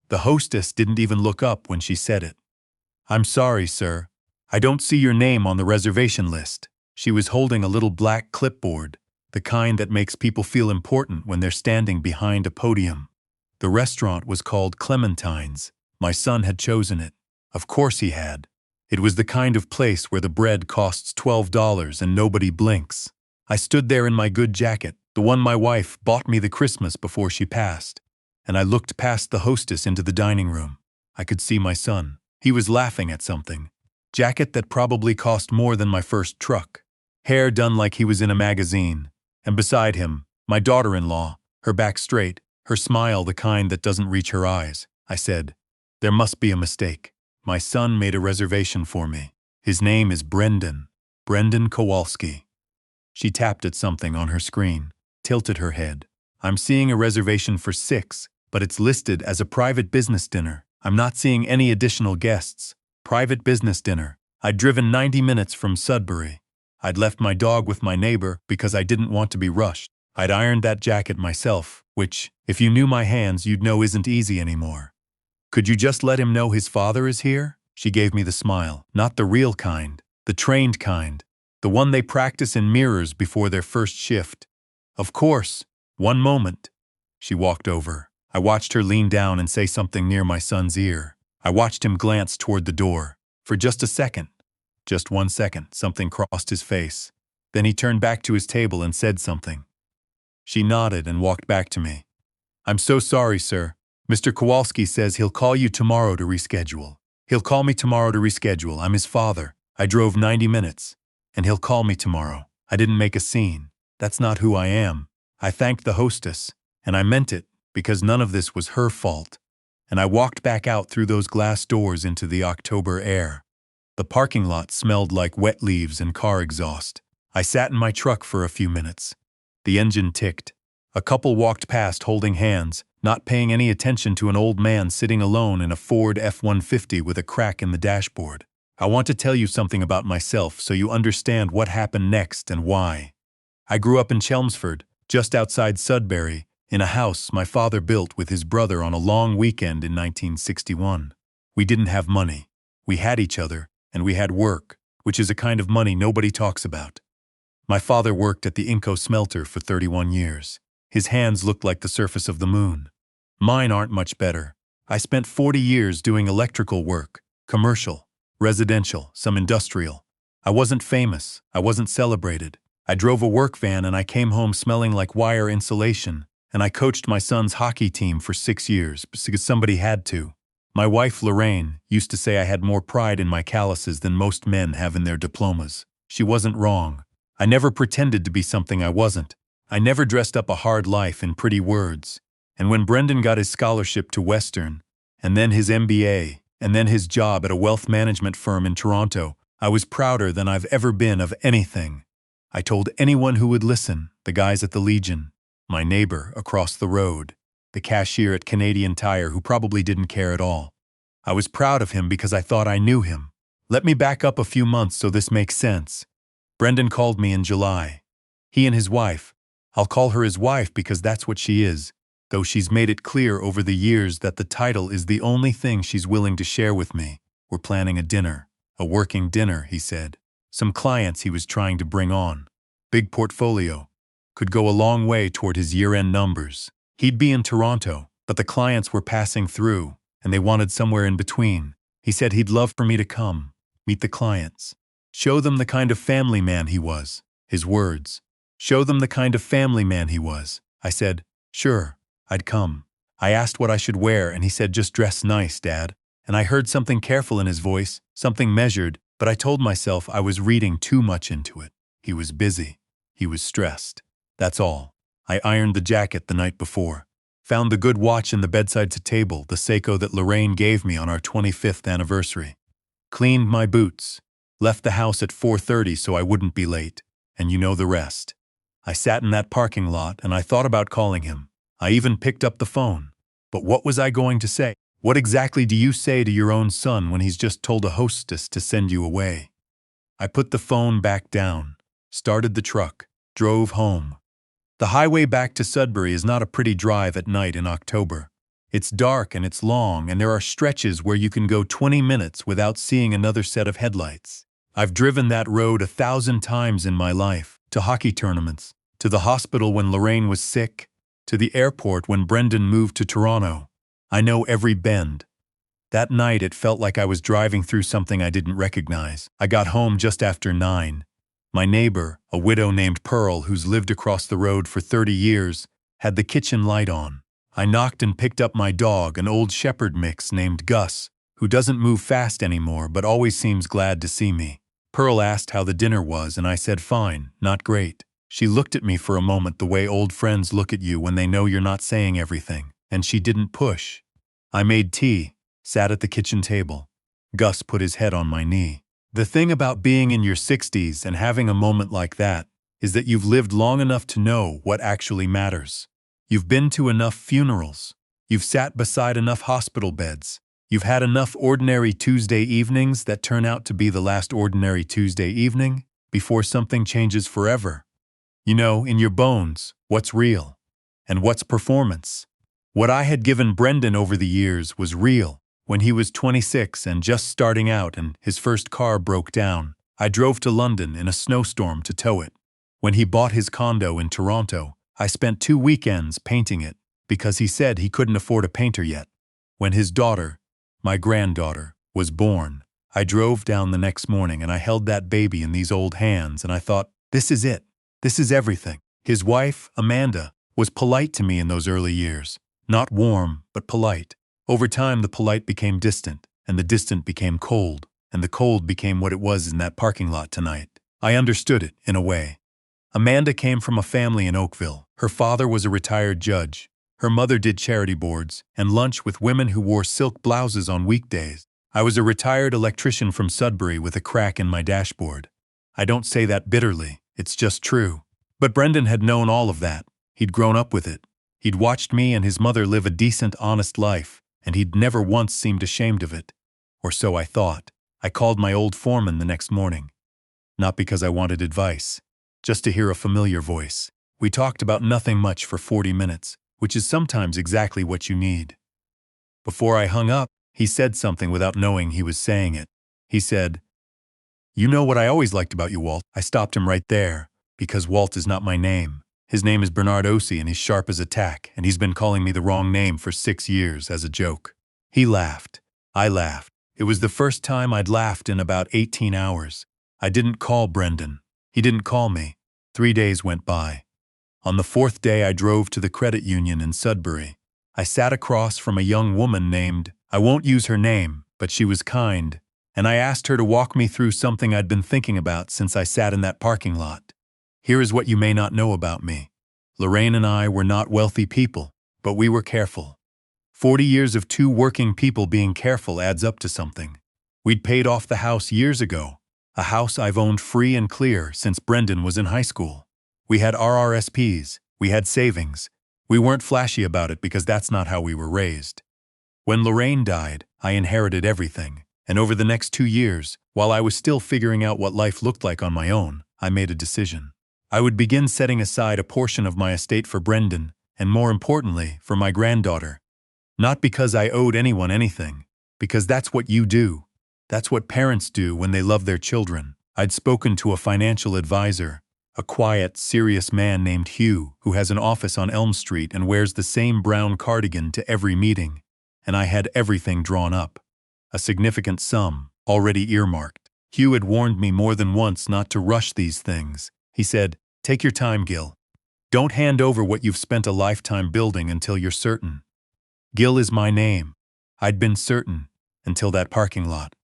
The hostess didn't even look up when she said it. "I'm sorry, sir. I don't see your name on the reservation list." She was holding a little black clipboard, the kind that makes people feel important when they're standing behind a podium. The restaurant was called Clementine's. My son had chosen it. Of course he had. It was the kind of place where the bread costs $12 and nobody blinks. I stood there in my good jacket, the one my wife bought me the Christmas before she passed, and I looked past the hostess into the dining room. I could see my son. He was laughing at something. Jacket that probably cost more than my first truck. Hair done like he was in a magazine. And beside him, my daughter-in-law, her back straight, her smile the kind that doesn't reach her eyes. I said, "There must be a mistake. My son made a reservation for me. His name is Brendan Kowalski." She tapped at something on her screen, tilted her head. "I'm seeing a reservation for 6, but it's listed as a private business dinner. I'm not seeing any additional guests. Private business dinner." I'd driven 90 minutes from Sudbury. I'd left my dog with my neighbor because I didn't want to be rushed. I'd ironed that jacket myself, which, if you knew my hands, you'd know isn't easy anymore. "Could you just let him know his father is here?" She gave me the smile. "Not the real kind, the trained kind, the one they practice in mirrors before their first shift." "Of course. One moment." She walked over. I watched her lean down and say something near my son's ear. I watched him glance toward the door. For just a second, just 1 second, something crossed his face. Then he turned back to his table and said something. She nodded and walked back to me. "I'm so sorry, sir. Mr. Kowalski says he'll call you tomorrow to reschedule. He'll call me tomorrow to reschedule. I'm his father. I drove 90 minutes. And he'll call me tomorrow." I didn't make a scene. That's not who I am. I thanked the hostess, and I meant it, because none of this was her fault. And I walked back out through those glass doors into the October air. The parking lot smelled like wet leaves and car exhaust. I sat in my truck for a few minutes. The engine ticked. A couple walked past holding hands, not paying any attention to an old man sitting alone in a Ford F-150 with a crack in the dashboard. I want to tell you something about myself so you understand what happened next and why. I grew up in Chelmsford, just outside Sudbury, in a house my father built with his brother on a long weekend in 1961. We didn't have money. We had each other, and we had work, which is a kind of money nobody talks about. My father worked at the Inco smelter for 31 years. His hands looked like the surface of the moon. Mine aren't much better. I spent 40 years doing electrical work, commercial, residential, some industrial. I wasn't famous. I wasn't celebrated. I drove a work van and I came home smelling like wire insulation, and I coached my son's hockey team for 6 years because somebody had to. My wife, Lorraine, used to say I had more pride in my calluses than most men have in their diplomas. She wasn't wrong. I never pretended to be something I wasn't. I never dressed up a hard life in pretty words. And when Brendan got his scholarship to Western, and then his MBA, and then his job at a wealth management firm in Toronto, I was prouder than I've ever been of anything. I told anyone who would listen, the guys at the Legion, my neighbor across the road, the cashier at Canadian Tire who probably didn't care at all. I was proud of him because I thought I knew him. Let me back up a few months so this makes sense. Brendan called me in July. He and his wife. I'll call her his wife because that's what she is, though she's made it clear over the years that the title is the only thing she's willing to share with me. We're planning a dinner. A working dinner, he said. Some clients he was trying to bring on. Big portfolio. Could go a long way toward his year-end numbers. He'd be in Toronto, but the clients were passing through, and they wanted somewhere in between. He said he'd love for me to come, meet the clients. Show them the kind of family man he was. His words. Show them the kind of family man he was. I said, sure, I'd come. I asked what I should wear, and he said, just dress nice, Dad. And I heard something careful in his voice, something measured, but I told myself I was reading too much into it. He was busy. He was stressed. That's all. I ironed the jacket the night before. Found the good watch in the bedside table, the Seiko that Lorraine gave me on our 25th anniversary. Cleaned my boots. Left the house at 4:30 so I wouldn't be late. And you know the rest. I sat in that parking lot and I thought about calling him. I even picked up the phone. But what was I going to say? What exactly do you say to your own son when he's just told a hostess to send you away? I put the phone back down, started the truck, drove home. The highway back to Sudbury is not a pretty drive at night in October. It's dark and it's long, and there are stretches where you can go 20 minutes without seeing another set of headlights. I've driven that road 1,000 times in my life, to hockey tournaments, to the hospital when Lorraine was sick, to the airport when Brendan moved to Toronto. I know every bend. That night it felt like I was driving through something I didn't recognize. I got home just after 9. My neighbor, a widow named Pearl who's lived across the road for 30 years, had the kitchen light on. I knocked and picked up my dog, an old shepherd mix named Gus, who doesn't move fast anymore but always seems glad to see me. Pearl asked how the dinner was, and I said fine, not great. She looked at me for a moment the way old friends look at you when they know you're not saying everything, and she didn't push. I made tea, sat at the kitchen table. Gus put his head on my knee. The thing about being in your 60s and having a moment like that is that you've lived long enough to know what actually matters. You've been to enough funerals. You've sat beside enough hospital beds. You've had enough ordinary Tuesday evenings that turn out to be the last ordinary Tuesday evening before something changes forever. You know, in your bones, what's real and what's performance. What I had given Brendan over the years was real. When he was 26 and just starting out and his first car broke down, I drove to London in a snowstorm to tow it. When he bought his condo in Toronto, I spent 2 weekends painting it because he said he couldn't afford a painter yet. When his daughter, my granddaughter, was born, I drove down the next morning and I held that baby in these old hands and I thought, this is it. This is everything. His wife, Amanda, was polite to me in those early years. Not warm, but polite. Over time, the polite became distant, and the distant became cold, and the cold became what it was in that parking lot tonight. I understood it, in a way. Amanda came from a family in Oakville. Her father was a retired judge. Her mother did charity boards and lunch with women who wore silk blouses on weekdays. I was a retired electrician from Sudbury with a crack in my dashboard. I don't say that bitterly, it's just true. But Brendan had known all of that. He'd grown up with it. He'd watched me and his mother live a decent, honest life, and he'd never once seemed ashamed of it. Or so I thought. I called my old foreman the next morning. Not because I wanted advice, just to hear a familiar voice. We talked about nothing much for 40 minutes, which is sometimes exactly what you need. Before I hung up, he said something without knowing he was saying it. He said, "You know what I always liked about you, Walt." I stopped him right there, because Walt is not my name. His name is Bernard Ossie and he's sharp as a tack, and he's been calling me the wrong name for 6 years as a joke. He laughed. I laughed. It was the first time I'd laughed in about 18 hours. I didn't call Brendan. He didn't call me. 3 days went by. On the 4th day I drove to the credit union in Sudbury. I sat across from a young woman named, I won't use her name, but she was kind, and I asked her to walk me through something I'd been thinking about since I sat in that parking lot. Here is what you may not know about me. Lorraine and I were not wealthy people, but we were careful. 40 years of 2 working people being careful adds up to something. We'd paid off the house years ago, a house I've owned free and clear since Brendan was in high school. We had RRSPs, we had savings. We weren't flashy about it because that's not how we were raised. When Lorraine died, I inherited everything, and over the next 2 years, while I was still figuring out what life looked like on my own, I made a decision. I would begin setting aside a portion of my estate for Brendan, and more importantly, for my granddaughter. Not because I owed anyone anything, because that's what you do. That's what parents do when they love their children. I'd spoken to a financial advisor, a quiet, serious man named Hugh, who has an office on Elm Street and wears the same brown cardigan to every meeting, and I had everything drawn up. A significant sum, already earmarked. Hugh had warned me more than once not to rush these things. He said, "Take your time, Gil. Don't hand over what you've spent a lifetime building until you're certain." Gil is my name. I'd been certain, until that parking lot.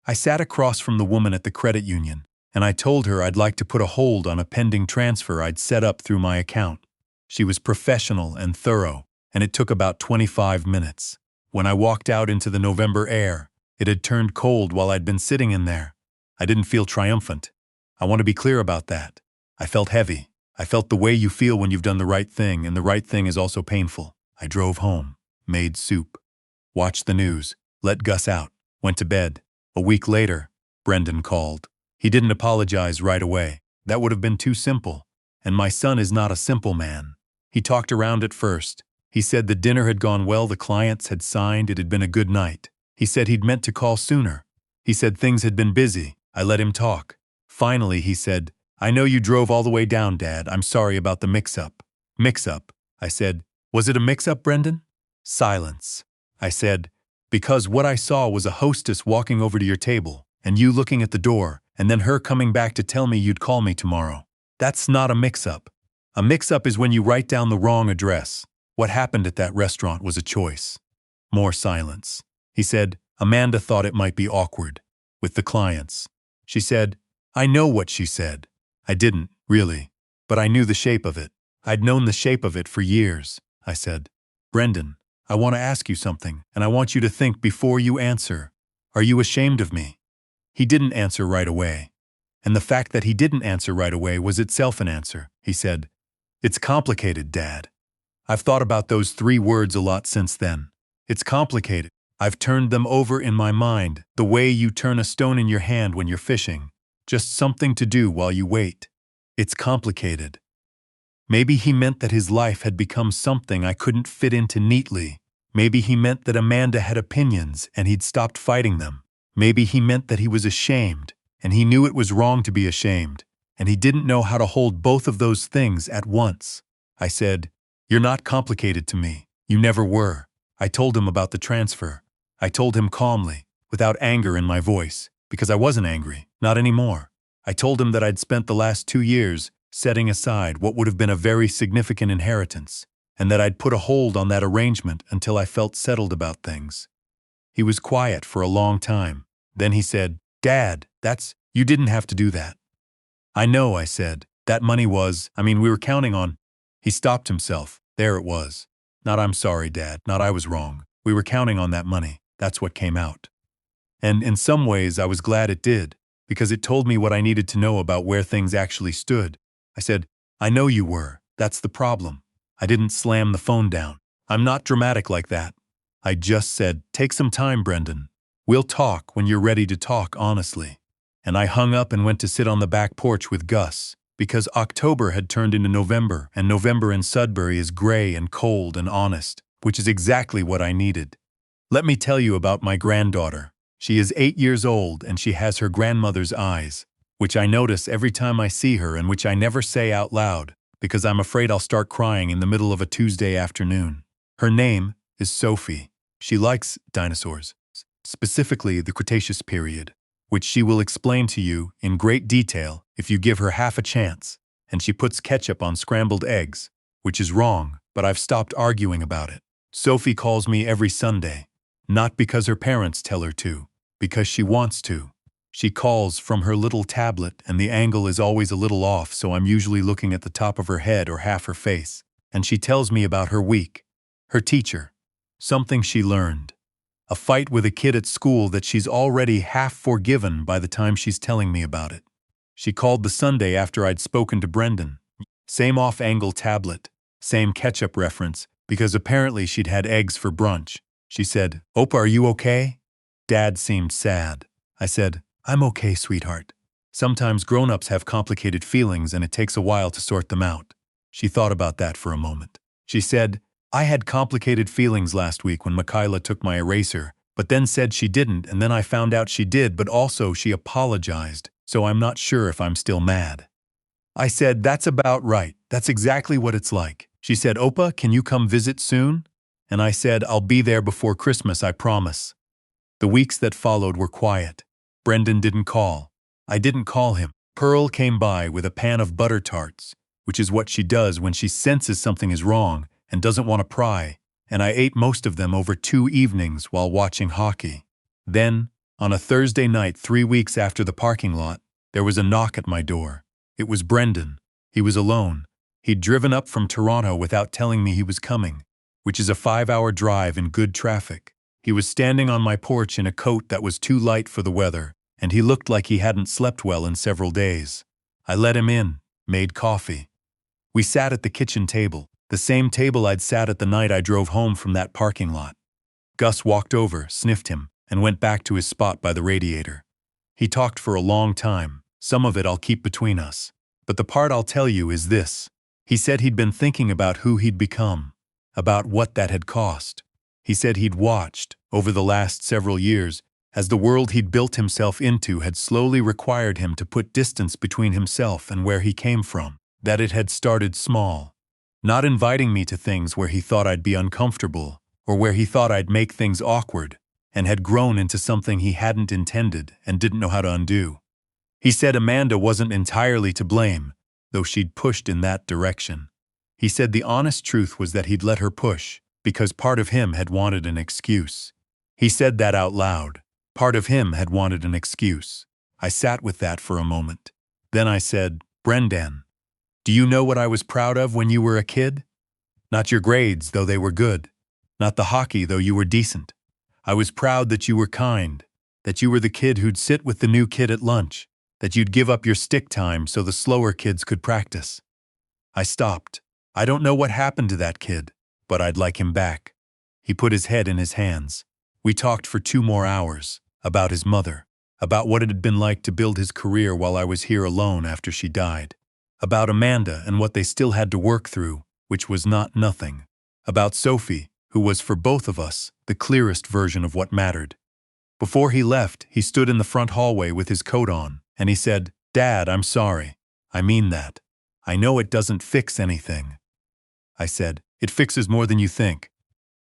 I sat across from the woman at the credit union, and I told her I'd like to put a hold on a pending transfer I'd set up through my account. She was professional and thorough, and it took about 25 minutes. When I walked out into the November air, it had turned cold while I'd been sitting in there. I didn't feel triumphant. I want to be clear about that. I felt heavy. I felt the way you feel when you've done the right thing, and the right thing is also painful. I drove home, made soup, watched the news, let Gus out, went to bed. A week later, Brendan called. He didn't apologize right away. That would have been too simple. And my son is not a simple man. He talked around it first. He said the dinner had gone well, the clients had signed, it had been a good night. He said he'd meant to call sooner. He said things had been busy. I let him talk. Finally, he said, "I know you drove all the way down, Dad. I'm sorry about the mix-up." Mix-up? I said. Was it a mix-up, Brendan? Silence. I said, because what I saw was a hostess walking over to your table, and you looking at the door, and then her coming back to tell me you'd call me tomorrow. That's not a mix-up. A mix-up is when you write down the wrong address. What happened at that restaurant was a choice. More silence. He said, Amanda thought it might be awkward. With the clients. She said, I know what she said. I didn't, really. But I knew the shape of it. I'd known the shape of it for years. I said, Brendan, I want to ask you something, and I want you to think before you answer. Are you ashamed of me? He didn't answer right away. And the fact that he didn't answer right away was itself an answer. He said, It's complicated, Dad. I've thought about those 3 words a lot since then. It's complicated. I've turned them over in my mind, the way you turn a stone in your hand when you're fishing. Just something to do while you wait. It's complicated. Maybe he meant that his life had become something I couldn't fit into neatly. Maybe he meant that Amanda had opinions and he'd stopped fighting them. Maybe he meant that he was ashamed, and he knew it was wrong to be ashamed, and he didn't know how to hold both of those things at once. I said, You're not complicated to me. You never were. I told him about the transfer. I told him calmly, without anger in my voice, because I wasn't angry, not anymore. I told him that I'd spent the last 2 years setting aside what would have been a very significant inheritance, and that I'd put a hold on that arrangement until I felt settled about things. He was quiet for a long time. Then he said, Dad, you didn't have to do that. I know, I said. That money was, we were counting on. He stopped himself. There it was. Not I'm sorry, Dad, not I was wrong. We were counting on that money. That's what came out. And in some ways I was glad it did, because it told me what I needed to know about where things actually stood. I said, I know you were. That's the problem. I didn't slam the phone down. I'm not dramatic like that. I just said, take some time, Brendan. We'll talk when you're ready to talk honestly. And I hung up and went to sit on the back porch with Gus, because October had turned into November, and November in Sudbury is gray and cold and honest, which is exactly what I needed. Let me tell you about my granddaughter. She is 8 years old and she has her grandmother's eyes, which I notice every time I see her and which I never say out loud, because I'm afraid I'll start crying in the middle of a Tuesday afternoon. Her name is Sophie. She likes dinosaurs, specifically the Cretaceous period, which she will explain to you in great detail if you give her half a chance, and she puts ketchup on scrambled eggs, which is wrong, but I've stopped arguing about it. Sophie calls me every Sunday, not because her parents tell her to, because she wants to. She calls from her little tablet, and the angle is always a little off, so I'm usually looking at the top of her head or half her face, and she tells me about her week, her teacher, something she learned, a fight with a kid at school that she's already half forgiven by the time she's telling me about it. She called the Sunday after I'd spoken to Brendan. Same off-angle tablet, same ketchup reference, because apparently she'd had eggs for brunch. She said, Opa, are you okay? Dad seemed sad. I said, I'm okay, sweetheart. Sometimes grown-ups have complicated feelings and it takes a while to sort them out. She thought about that for a moment. She said, I had complicated feelings last week when Michaela took my eraser, but then said she didn't, and then I found out she did, but also she apologized, so I'm not sure if I'm still mad. I said, that's about right. That's exactly what it's like. She said, Opa, can you come visit soon? And I said, I'll be there before Christmas, I promise. The weeks that followed were quiet. Brendan didn't call. I didn't call him. Pearl came by with a pan of butter tarts, which is what she does when she senses something is wrong and doesn't want to pry, and I ate most of them over 2 evenings while watching hockey. Then, on a Thursday night 3 weeks after the parking lot, there was a knock at my door. It was Brendan. He was alone. He'd driven up from Toronto without telling me he was coming, which is a 5-hour drive in good traffic. He was standing on my porch in a coat that was too light for the weather, and he looked like he hadn't slept well in several days. I let him in, made coffee. We sat at the kitchen table, the same table I'd sat at the night I drove home from that parking lot. Gus walked over, sniffed him, and went back to his spot by the radiator. He talked for a long time. Some of it I'll keep between us. But the part I'll tell you is this. He said he'd been thinking about who he'd become, about what that had cost. He said he'd watched, over the last several years, as the world he'd built himself into had slowly required him to put distance between himself and where he came from, that it had started small. Not inviting me to things where he thought I'd be uncomfortable, or where he thought I'd make things awkward, and had grown into something he hadn't intended and didn't know how to undo. He said Amanda wasn't entirely to blame, though she'd pushed in that direction. He said the honest truth was that he'd let her push, because part of him had wanted an excuse. He said that out loud. Part of him had wanted an excuse. I sat with that for a moment. Then I said, Brendan, do you know what I was proud of when you were a kid? Not your grades, though they were good. Not the hockey, though you were decent. I was proud that you were kind, that you were the kid who'd sit with the new kid at lunch, that you'd give up your stick time so the slower kids could practice. I stopped. I don't know what happened to that kid, but I'd like him back. He put his head in his hands. We talked for 2 more hours, about his mother, about what it had been like to build his career while I was here alone after she died, about Amanda and what they still had to work through, which was not nothing, about Sophie, who was for both of us the clearest version of what mattered. Before he left, he stood in the front hallway with his coat on, and he said, Dad, I'm sorry. I mean that. I know it doesn't fix anything. I said, it fixes more than you think.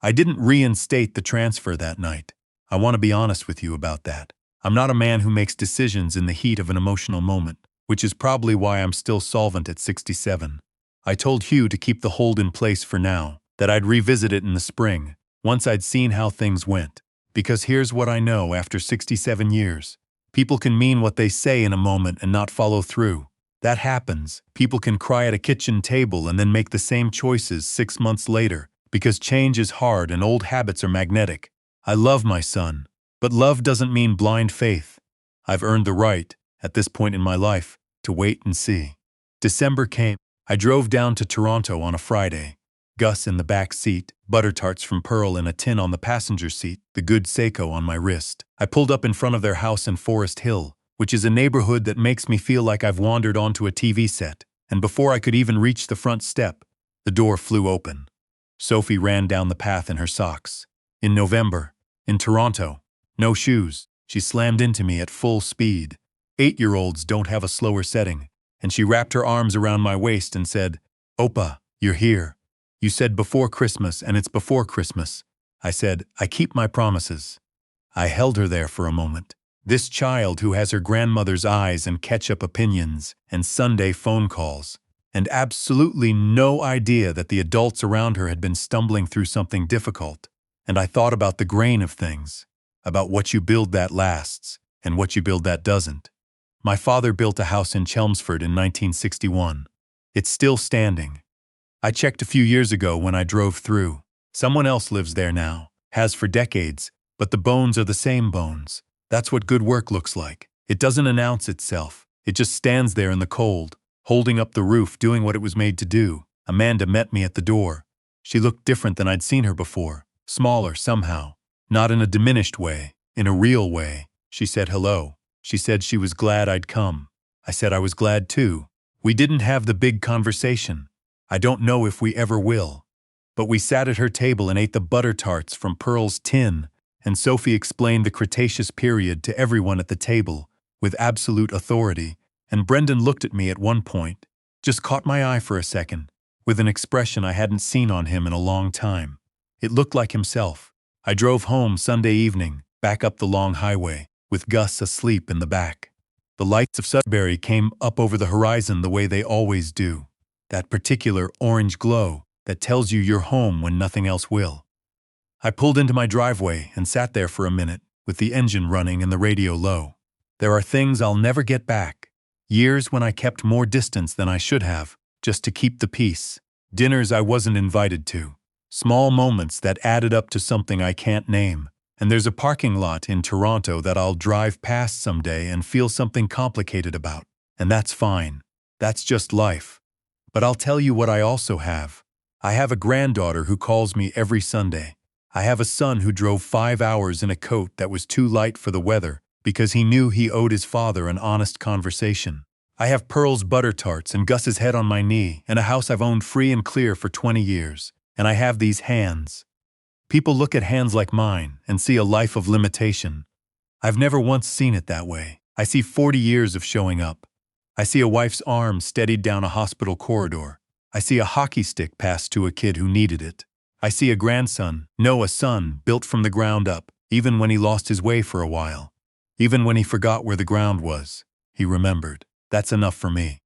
I didn't reinstate the transfer that night. I want to be honest with you about that. I'm not a man who makes decisions in the heat of an emotional moment, which is probably why I'm still solvent at 67. I told Hugh to keep the hold in place for now, that I'd revisit it in the spring, once I'd seen how things went. Because here's what I know after 67 years. People can mean what they say in a moment and not follow through. That happens. People can cry at a kitchen table and then make the same choices 6 months later, because change is hard and old habits are magnetic. I love my son, but love doesn't mean blind faith. I've earned the right, at this point in my life, to wait and see. December came. I drove down to Toronto on a Friday. Gus in the back seat, butter tarts from Pearl in a tin on the passenger seat, the good Seiko on my wrist. I pulled up in front of their house in Forest Hill, which is a neighborhood that makes me feel like I've wandered onto a TV set, and before I could even reach the front step, the door flew open. Sophie ran down the path in her socks. In November, in Toronto, no shoes, she slammed into me at full speed. 8-year-olds don't have a slower setting, and she wrapped her arms around my waist and said, Opa, you're here. You said before Christmas, and it's before Christmas. I said, I keep my promises. I held her there for a moment. This child who has her grandmother's eyes and ketchup opinions and Sunday phone calls, and absolutely no idea that the adults around her had been stumbling through something difficult. And I thought about the grain of things, about what you build that lasts, and what you build that doesn't. My father built a house in Chelmsford in 1961. It's still standing. I checked a few years ago when I drove through. Someone else lives there now, has for decades, but the bones are the same bones. That's what good work looks like. It doesn't announce itself. It just stands there in the cold, holding up the roof, doing what it was made to do. Amanda met me at the door. She looked different than I'd seen her before, smaller somehow. Not in a diminished way, in a real way. She said hello. She said she was glad I'd come. I said I was glad too. We didn't have the big conversation. I don't know if we ever will. But we sat at her table and ate the butter tarts from Pearl's tin, and Sophie explained the Cretaceous period to everyone at the table, with absolute authority, and Brendan looked at me at one point, just caught my eye for a second, with an expression I hadn't seen on him in a long time. It looked like himself. I drove home Sunday evening, back up the long highway, with Gus asleep in the back. The lights of Sudbury came up over the horizon the way they always do. That particular orange glow that tells you you're home when nothing else will. I pulled into my driveway and sat there for a minute, with the engine running and the radio low. There are things I'll never get back. Years when I kept more distance than I should have, just to keep the peace. Dinners I wasn't invited to. Small moments that added up to something I can't name. And there's a parking lot in Toronto that I'll drive past someday and feel something complicated about. And that's fine. That's just life. But I'll tell you what I also have. I have a granddaughter who calls me every Sunday. I have a son who drove 5 hours in a coat that was too light for the weather because he knew he owed his father an honest conversation. I have Pearl's butter tarts and Gus's head on my knee and a house I've owned free and clear for 20 years. And I have these hands. People look at hands like mine and see a life of limitation. I've never once seen it that way. I see 40 years of showing up. I see a wife's arm steadied down a hospital corridor. I see a hockey stick passed to a kid who needed it. I see a grandson, no, a son, built from the ground up, even when he lost his way for a while. Even when he forgot where the ground was, he remembered. That's enough for me.